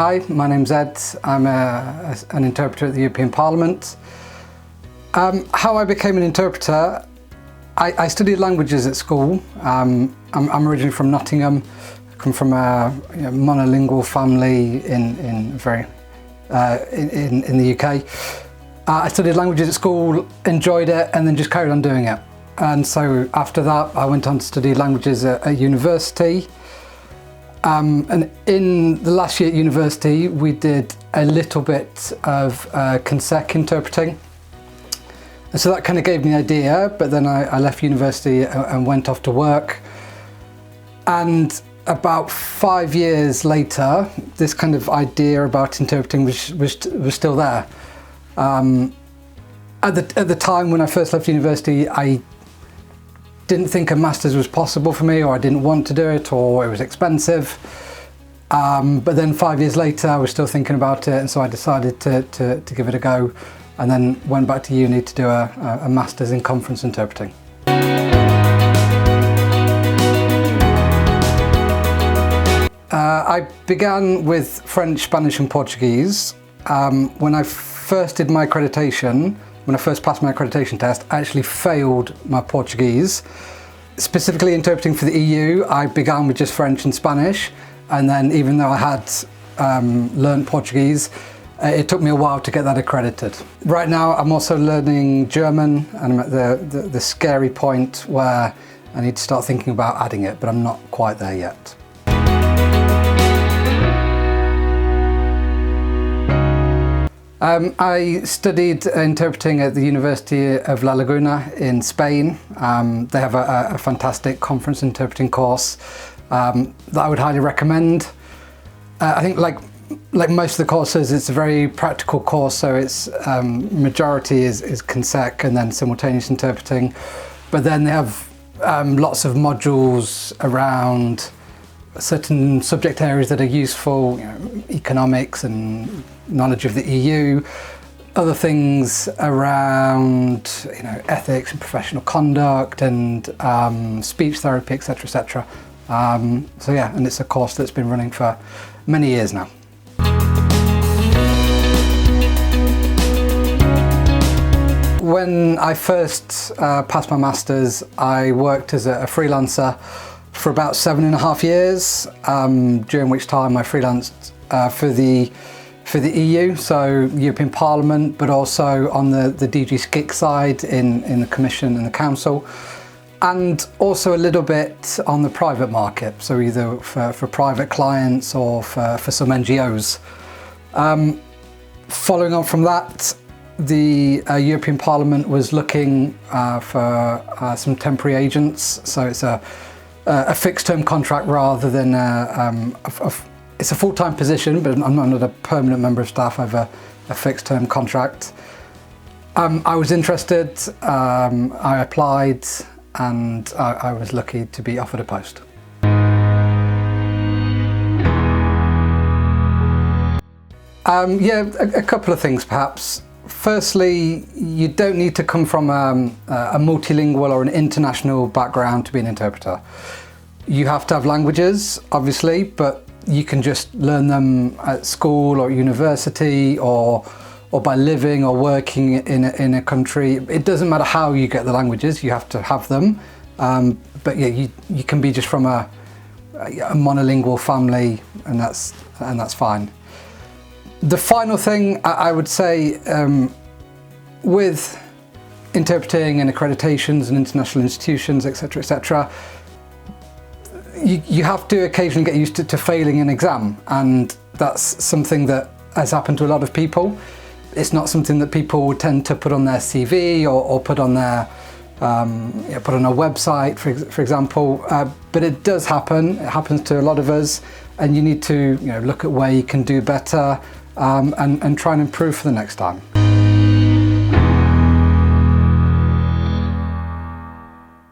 Hi, my name's Ed. I'm an interpreter at the European Parliament. How I became an interpreter, I studied languages at school. I'm originally from Nottingham. I come from a monolingual family in the UK. I studied languages at school, enjoyed it, and then just carried on doing it. And so after that, I went on to study languages at university. And in the last year at university, we did a little bit of Consec interpreting. And so that kind of gave me the idea, but then I left university and went off to work. And about 5 years later, this kind of idea about interpreting was still there. At the time when I first left university, I didn't think a master's was possible for me, or I didn't want to do it, or it was expensive. But then 5 years later, I was still thinking about it, and so I decided to give it a go, and then went back to uni to do a master's in conference interpreting. I began with French, Spanish and Portuguese. When I first did my accreditation, when I first passed my accreditation test, I actually failed my Portuguese. Specifically interpreting for the EU, I began with just French and Spanish, and then even though I had learned Portuguese, it took me a while to get that accredited. Right now I'm also learning German, and I'm at the scary point where I need to start thinking about adding it, but I'm not quite there yet. I studied interpreting at the University of La Laguna in Spain. They have a fantastic conference interpreting course that I would highly recommend. I think like most of the courses, it's a very practical course, so its majority is Consec and then simultaneous interpreting. But then they have lots of modules around certain subject areas that are useful, economics and knowledge of the EU, other things around ethics and professional conduct and speech therapy, etc., etc. So yeah, and it's a course that's been running for many years now. When I first passed my master's, I worked as a freelancer for about 7.5 years, during which time I freelanced for the EU, so European Parliament, but also on the DG SCIC side in the Commission and the Council, and also a little bit on the private market, so either for private clients or for some NGOs. Following on from that, the European Parliament was looking for some temporary agents, so it's a fixed-term contract rather than it's a full-time position, but I'm not a permanent member of staff. I have a fixed-term contract. I was interested, I applied, and I was lucky to be offered a post. Yeah, a couple of things perhaps. Firstly, you don't need to come from a multilingual or an international background to be an interpreter. You have to have languages, obviously, but you can just learn them at school or university or by living or working in a country. It doesn't matter how you get the languages, you have to have them. But yeah, you can be just from a monolingual family, and that's fine. The final thing I would say, with interpreting and accreditations and international institutions, etc., etc., you have to occasionally get used to failing an exam, and that's something that has happened to a lot of people. It's not something that people would tend to put on their CV or put on their put on a website, for example. But it does happen. It happens to a lot of us, and you need to look at where you can do better and try and improve for the next time.